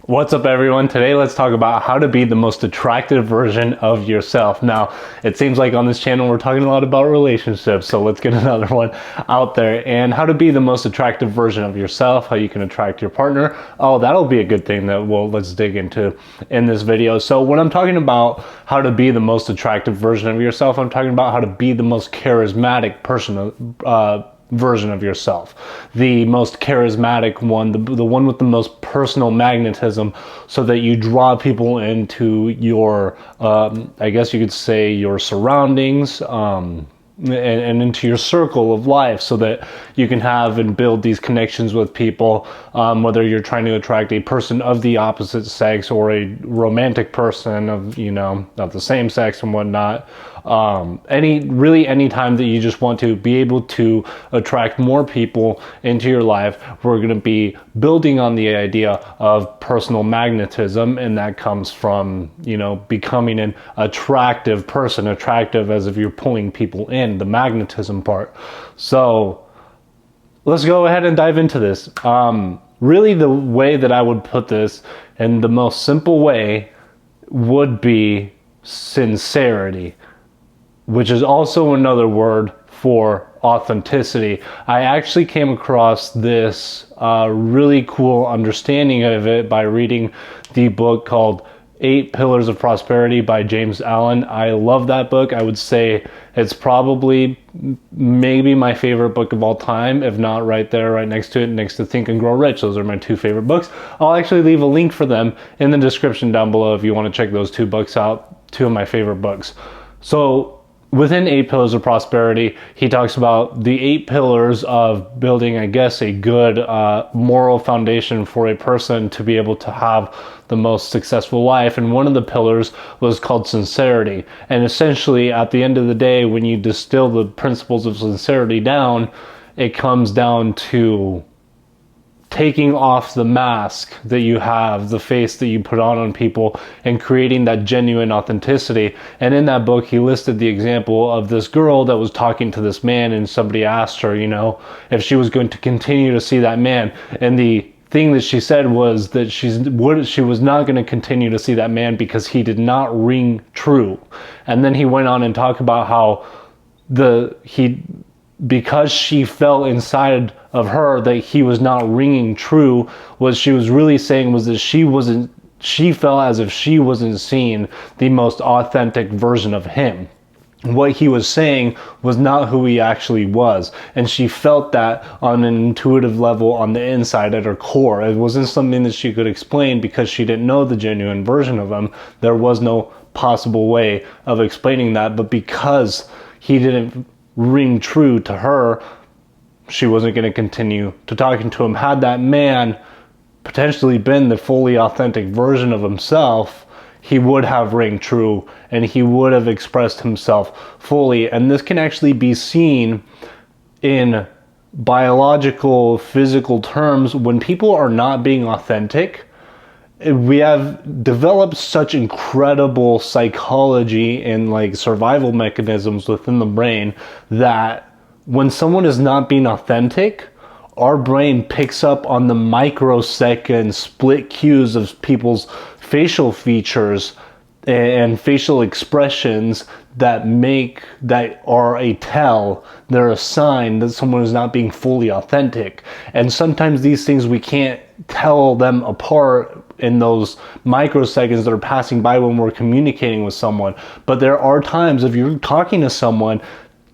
What's up, everyone? Today let's talk about how to be the most attractive version of yourself. Now, it seems like on this channel we're talking a lot about relationships, so let's get another one out there. And how to be the most attractive version of yourself, how you can attract your partner. Oh, that'll be a good thing that let's dig into in this video. So when I'm talking about how to be the most attractive version of yourself, I'm talking about how to be the most charismatic version of yourself, the most charismatic one, the one with the most personal magnetism, so that you draw people into your I guess you could say your surroundings, and into your circle of life, so that you can have and build these connections with people, whether you're trying to attract a person of the opposite sex or a romantic person of the same sex and whatnot. Any time that you just want to be able to attract more people into your life, we're going to be building on the idea of personal magnetism, and that comes from becoming an attractive person, attractive as if you're pulling people in, the magnetism part. So let's go ahead and dive into this. Really, the way that I would put this, and the most simple way, would be sincerity, which is also another word for authenticity. I actually came across this really cool understanding of it by reading the book called 8 Pillars of Prosperity by James Allen. I love that book. I would say it's probably maybe my favorite book of all time, if not right there, right next to it, next to Think and Grow Rich. Those are my 2 favorite books. I'll actually leave a link for them in the description down below if you want to check those 2 books out, 2 of my favorite books. So within 8 Pillars of Prosperity, he talks about the 8 pillars of building, I guess, a good moral foundation for a person to be able to have the most successful life. And one of the pillars was called sincerity. And essentially, at the end of the day, when you distill the principles of sincerity down, it comes down to taking off the mask that you have, the face that you put on people, and creating that genuine authenticity. And in that book, he listed the example of this girl that was talking to this man, and somebody asked her, if she was going to continue to see that man. And the thing that she said was that she was not going to continue to see that man because he did not ring true. And then he went on and talked about how because she felt inside of her that he was not ringing true, what she was really saying was that she felt as if she wasn't seeing the most authentic version of him. What he was saying was not who he actually was. And she felt that on an intuitive level on the inside at her core. It wasn't something that she could explain because she didn't know the genuine version of him. There was no possible way of explaining that, but because he didn't ring true to her, she wasn't going to continue to talking to him. Had that man potentially been the fully authentic version of himself, he would have ring true and he would have expressed himself fully. And this can actually be seen in biological, physical terms. When people are not being authentic, we have developed such incredible psychology and survival mechanisms within the brain that when someone is not being authentic, our brain picks up on the microsecond split cues of people's facial features and facial expressions that are a tell. They're a sign that someone is not being fully authentic. And sometimes these things, we can't tell them apart in those microseconds that are passing by when we're communicating with someone. But there are times, if you're talking to someone,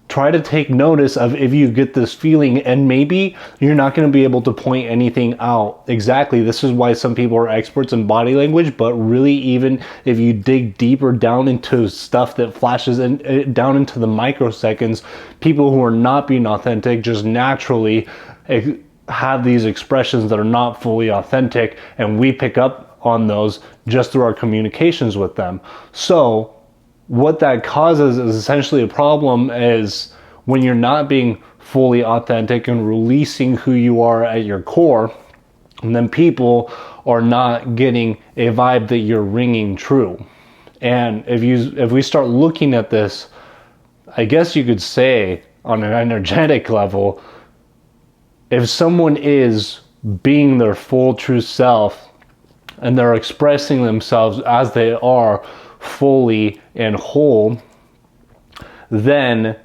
try to take notice of if you get this feeling, and maybe you're not going to be able to point anything out exactly. This is why some people are experts in body language, but really, even if you dig deeper down into stuff that flashes down into the microseconds, people who are not being authentic just naturally have these expressions that are not fully authentic, and we pick up on those just through our communications with them. So what that causes is essentially a problem is when you're not being fully authentic and releasing who you are at your core, and then people are not getting a vibe that you're ringing true. And if we start looking at this, I guess you could say on an energetic level, if someone is being their full true self, and they're expressing themselves as they are, fully and whole, then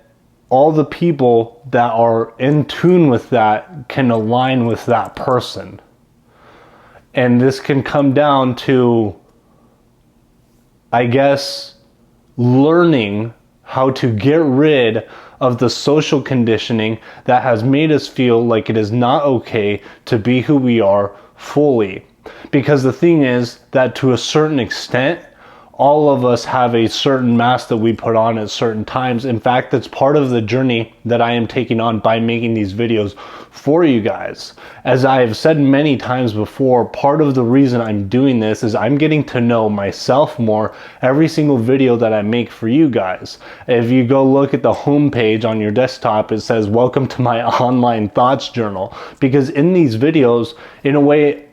all the people that are in tune with that can align with that person. And this can come down to, I guess, learning how to get rid of the social conditioning that has made us feel like it is not okay to be who we are fully. Because the thing is that to a certain extent, all of us have a certain mask that we put on at certain times. In fact, that's part of the journey that I am taking on by making these videos for you guys. As I have said many times before, part of the reason I'm doing this is I'm getting to know myself more every single video that I make for you guys. If you go look at the homepage on your desktop, it says, "Welcome to my online thoughts journal." Because in these videos, in a way,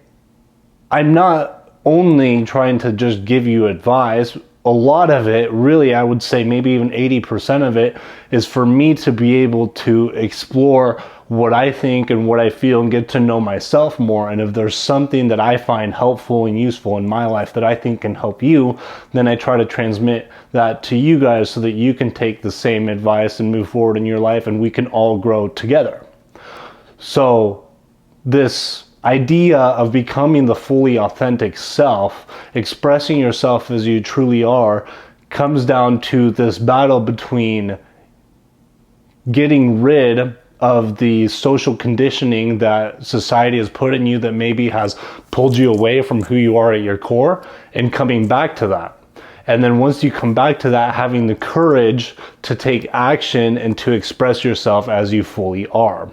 I'm not only trying to just give you advice. A lot of it, really, I would say maybe even 80% of it, is for me to be able to explore what I think and what I feel and get to know myself more. And if there's something that I find helpful and useful in my life that I think can help you, then I try to transmit that to you guys so that you can take the same advice and move forward in your life, and we can all grow together. So this idea of becoming the fully authentic self, expressing yourself as you truly are, comes down to this battle between getting rid of the social conditioning that society has put in you that maybe has pulled you away from who you are at your core, and coming back to that. And then once you come back to that, having the courage to take action and to express yourself as you fully are.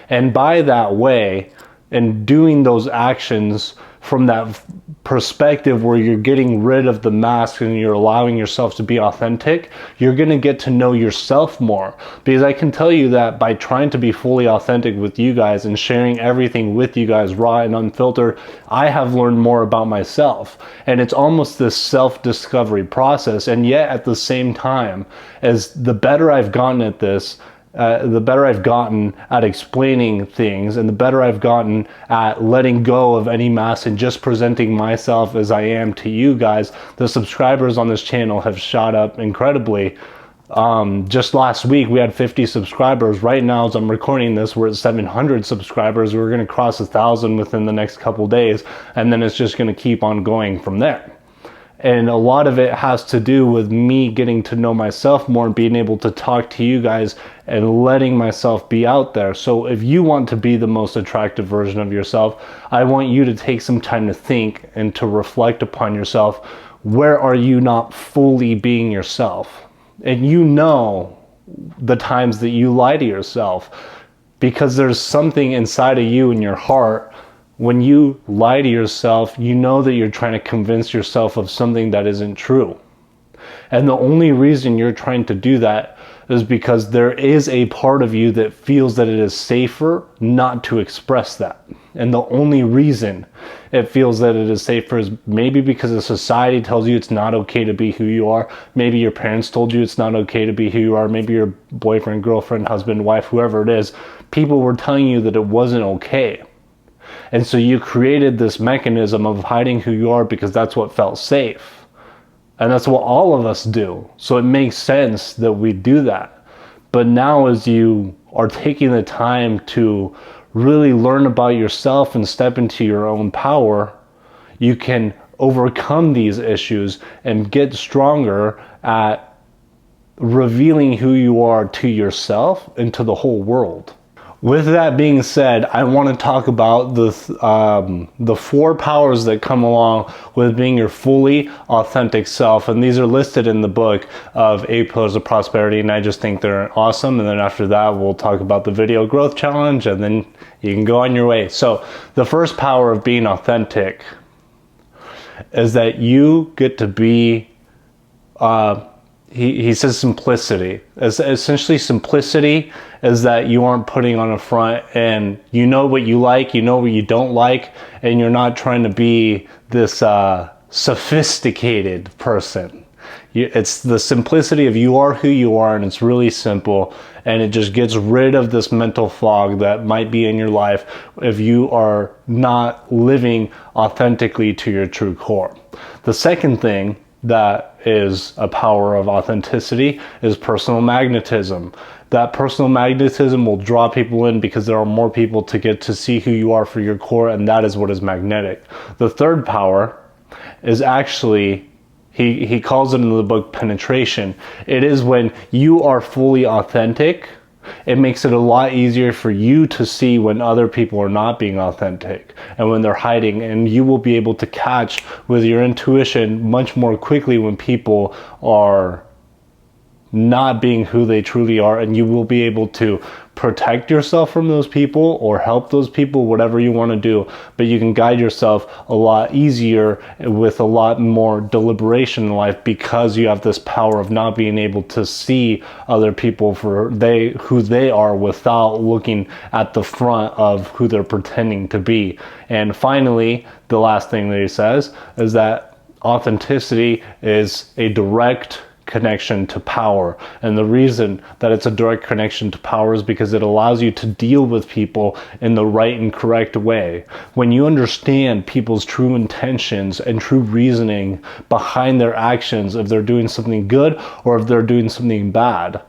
And by that way, and doing those actions from that perspective where you're getting rid of the mask and you're allowing yourself to be authentic, you're going to get to know yourself more. Because I can tell you that by trying to be fully authentic with you guys and sharing everything with you guys raw and unfiltered, I have learned more about myself. And it's almost this self-discovery process. And yet at the same time, as the better I've gotten at this, the better I've gotten at explaining things, and the better I've gotten at letting go of any mask and just presenting myself as I am to you guys, the subscribers on this channel have shot up incredibly. Just last week we had 50 subscribers. Right now, as I'm recording this, we're at 700 subscribers. We're going to cross 1,000 within the next couple days, and then it's just going to keep on going from there. And a lot of it has to do with me getting to know myself more and being able to talk to you guys and letting myself be out there. So if you want to be the most attractive version of yourself, I want you to take some time to think and to reflect upon yourself. Where are you not fully being yourself? And you know the times that you lie to yourself, because there's something inside of you in your heart. When you lie to yourself, you know that you're trying to convince yourself of something that isn't true. And the only reason you're trying to do that is because there is a part of you that feels that it is safer not to express that. And the only reason it feels that it is safer is maybe because the society tells you it's not okay to be who you are. Maybe your parents told you it's not okay to be who you are. Maybe your boyfriend, girlfriend, husband, wife, whoever it is, people were telling you that it wasn't okay. And so you created this mechanism of hiding who you are because that's what felt safe. And that's what all of us do. So it makes sense that we do that. But now as you are taking the time to really learn about yourself and step into your own power, you can overcome these issues and get stronger at revealing who you are to yourself and to the whole world. With that being said, I want to talk about the 4 powers that come along with being your fully authentic self. And these are listed in the book of 8 Pillars of Prosperity, and I just think they're awesome. And then after that, we'll talk about the video growth challenge, and then you can go on your way. So the first power of being authentic is that you get to be he says simplicity. Essentially, simplicity is that you aren't putting on a front, and you know what you like, you know what you don't like, and you're not trying to be this sophisticated person. It's the simplicity of you are who you are, and it's really simple, and it just gets rid of this mental fog that might be in your life if you are not living authentically to your true core. The second thing that is a power of authenticity is personal magnetism. That personal magnetism will draw people in because there are more people to get to see who you are for your core, and that is what is magnetic. The third power is actually, he calls it in the book, penetration. It is when you are fully authentic, it makes it a lot easier for you to see when other people are not being authentic and when they're hiding, and you will be able to catch with your intuition much more quickly when people are not being who they truly are, and you will be able to protect yourself from those people or help those people, whatever you want to do, but you can guide yourself a lot easier with a lot more deliberation in life because you have this power of not being able to see other people for who they are without looking at the front of who they're pretending to be. And finally, the last thing that he says is that authenticity is a direct connection to power. And the reason that it's a direct connection to power is because it allows you to deal with people in the right and correct way. When you understand people's true intentions and true reasoning behind their actions, if they're doing something good or if they're doing something bad,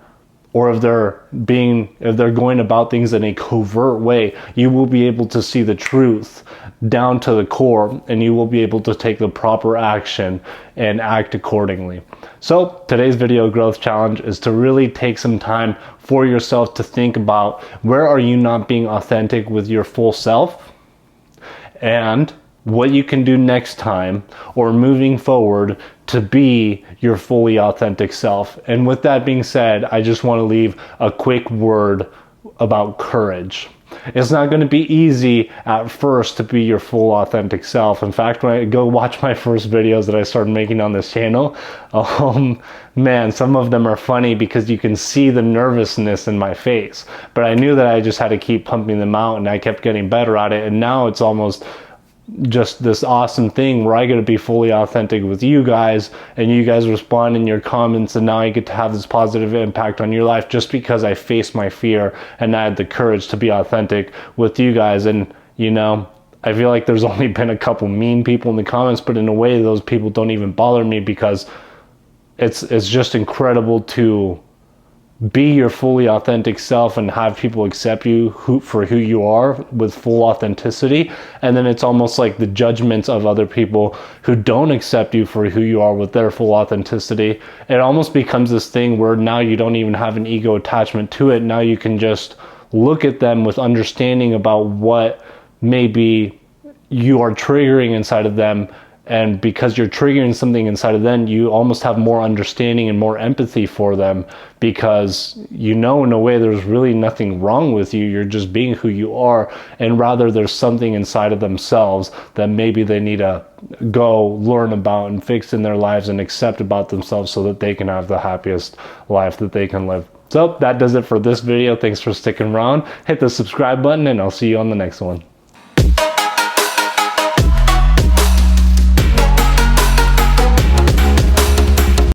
or if they're going about things in a covert way, you will be able to see the truth down to the core, and you will be able to take the proper action and act accordingly. So today's video growth challenge is to really take some time for yourself to think about where are you not being authentic with your full self, and what you can do next time or moving forward to be your fully authentic self. And with that being said, I just want to leave a quick word about courage. It's not going to be easy at first to be your full authentic self. In fact, when I go watch my first videos that I started making on this channel, man, some of them are funny because you can see the nervousness in my face. But I knew that I just had to keep pumping them out, and I kept getting better at it. And now it's almost just this awesome thing where I get to be fully authentic with you guys, and you guys respond in your comments, and now I get to have this positive impact on your life just because I faced my fear and I had the courage to be authentic with you guys. And you know, I feel like there's only been a couple mean people in the comments, but in a way those people don't even bother me because it's just incredible to be your fully authentic self and have people accept you for who you are with full authenticity. And then it's almost like the judgments of other people who don't accept you for who you are with their full authenticity. It almost becomes this thing where now you don't even have an ego attachment to it. Now you can just look at them with understanding about what maybe you are triggering inside of them. And because you're triggering something inside of them, you almost have more understanding and more empathy for them, because you know in a way there's really nothing wrong with you. You're just being who you are, and rather there's something inside of themselves that maybe they need to go learn about and fix in their lives and accept about themselves so that they can have the happiest life that they can live. So that does it for this video. Thanks for sticking around. Hit the subscribe button, and I'll see you on the next one.